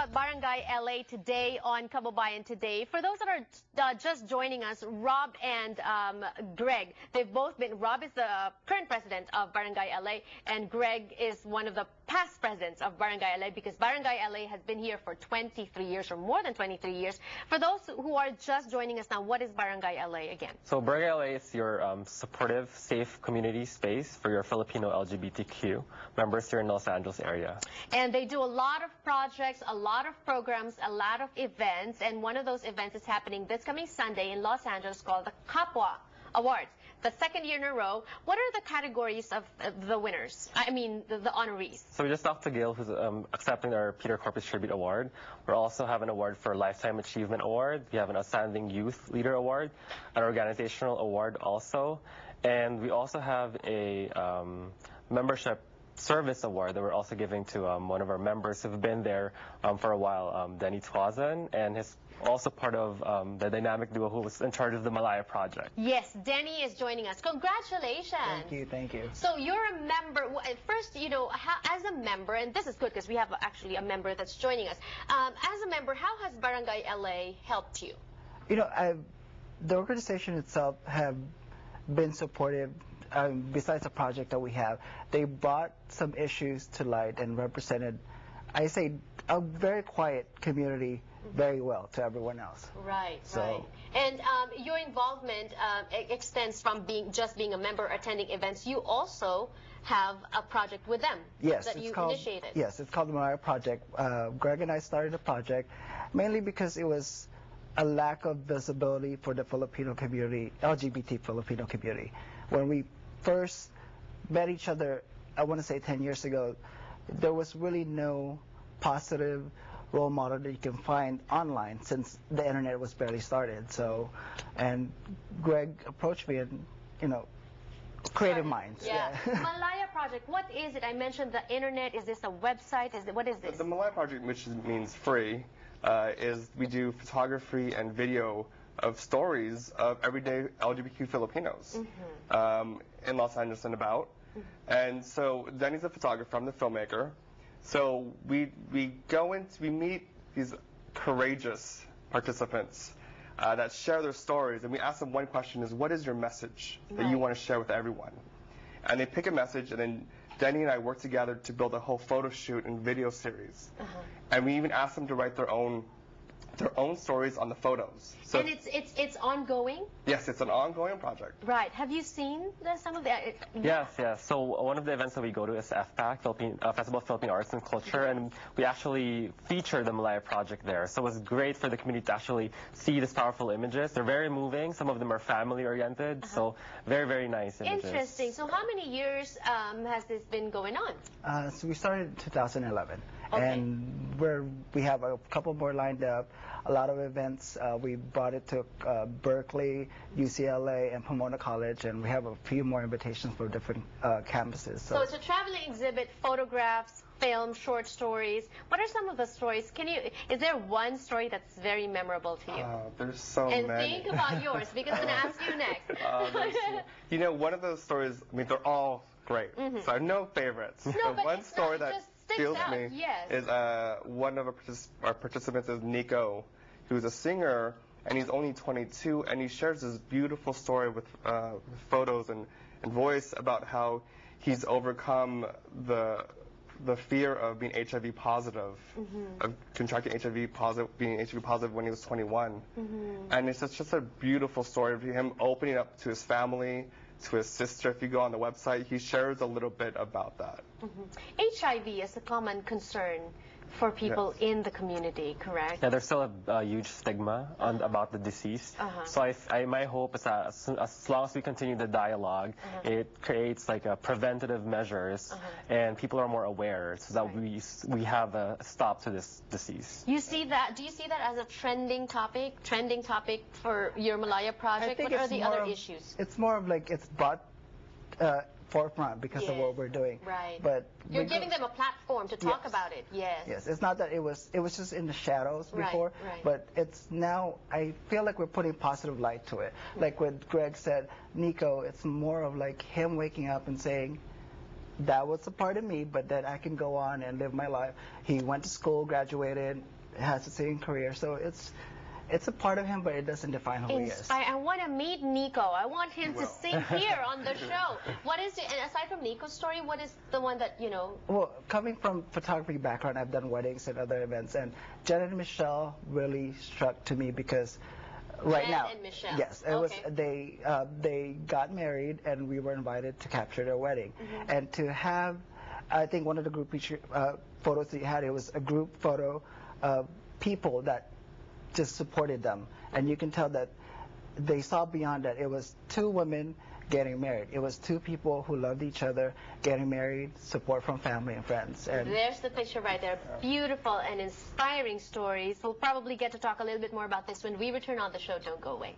about Barangay LA today on Kababayan Today. For those that are just joining us, Rob and Greg, they've both been, Rob is the current president of Barangay LA, and Greg is one of the past presidents of Barangay LA, because Barangay LA has been here for 23 years or more than 23 years. For those who are just joining us now, what is Barangay LA again? So Barangay LA is your supportive, safe community space for your Filipino LGBTQ members here in Los Angeles area. And they do a lot of projects, a lot of programs, a lot of events, and one of those events is happening this coming Sunday in Los Angeles called the Kapwa Awards, the second year in a row. What are the categories of the winners? I mean, the honorees. So we just talked to Gail, who's accepting our Peter Corpus Tribute Award. We also have an award for Lifetime Achievement Award. We have an Outstanding Youth Leader Award, an Organizational Award also. And we also have a membership service award that we're also giving to one of our members who've been there for a while, Denny Twazan, and he's also part of the dynamic duo who was in charge of the Malaya project. Yes, Denny is joining us. Congratulations. Thank you, thank you. So you're a member. First, you know, as a member, and this is good because we have actually a member that's joining us. As a member, how has Barangay LA helped you? You know, the organization itself have been supportive. Besides the project that we have, they brought some issues to light and represented, I say, a very quiet community very well to everyone else. Right, so, right. And your involvement extends from just being a member, attending events. You also have a project with them. Yes, that you initiated. Yes, it's called the Malaya Project. Greg and I started the project mainly because it was a lack of visibility for the Filipino community, LGBT Filipino community. When we first met each other, I want to say 10 years ago, there was really no positive role model that you can find online since the internet was barely started. So, and Greg approached me and, you know, creative minds. Yeah. Malaya Project, what is it? I mentioned the internet. Is this a website? What is this? The Malaya Project, which means free, is we do photography and video of stories of everyday LGBTQ Filipinos in Los Angeles and about. And so Denny's a photographer, I'm the filmmaker. So we meet these courageous participants that share their stories, and we ask them one question: is what is your message that you want to share with everyone? And they pick a message, and then Denny and I work together to build a whole photo shoot and video series. And we even ask them to write their own stories on the photos. So, and it's ongoing? Yes, it's an ongoing project. Right. Have you seen some of the... Yes. So one of the events that we go to is FPAC, Festival of Philippine Arts and Culture, and we actually feature the Malaya Project there. So it was great for the community to actually see these powerful images. They're very moving. Some of them are family-oriented, so very, very nice images. Interesting. So how many years has this been going on? So we started in 2011. Okay. And we have a couple more lined up, a lot of events. We brought it to Berkeley, UCLA, and Pomona College, and we have a few more invitations for different campuses. So it's a traveling exhibit, photographs, film, short stories. What are some of the stories? Is there one story that's very memorable to you? There's so many. And think about yours, because I'm going to ask you next. You know, one of those stories, I mean, they're all great. So I have no favorites. No, but one story that feels me is one of our participants is Nico, who's a singer, and he's only 22, and he shares this beautiful story with photos and voice about how he's overcome the fear of being HIV positive, of contracting HIV positive, being HIV positive when he was 21. And it's just a beautiful story of him opening up to his family, to his sister. If you go on the website, he shares a little bit about that. HIV is a common concern for people in the community, correct? Yeah, there's still a huge stigma about the disease. So my hope is that as long as we continue the dialogue, it creates like a preventative measures, and people are more aware, so that we have a stop to this disease. You see that? Do you see that as a trending topic for your Malaya project? What are the other issues? It's more of like it's brought forefront because of what we're doing. Right. But you're giving them a platform to talk about it. Yes. Yes. It's not that it was just in the shadows before, but it's now, I feel like we're putting positive light to it. Like what Greg said, Nico, it's more of like him waking up and saying, that was a part of me, but that I can go on and live my life. He went to school, graduated, has a singing career, so it's a part of him, but it doesn't define who he is. I want to meet Nico. I want him to sing here on the show. What is it? And aside from Nico's story, what is the one that, you know? Well, coming from photography background, I've done weddings and other events, and Jen and Michelle really struck to me because right Jen now, and Michelle. yes, it was they got married and we were invited to capture their wedding, and to have, I think one of the group photos that you had, it was a group photo of people that just supported them, and you can tell that they saw beyond that. It was two women getting married. It was two people who loved each other getting married, support from family and friends. And there's the picture right there. Beautiful and inspiring stories. We'll probably get to talk a little bit more about this when we return on the show. Don't go away.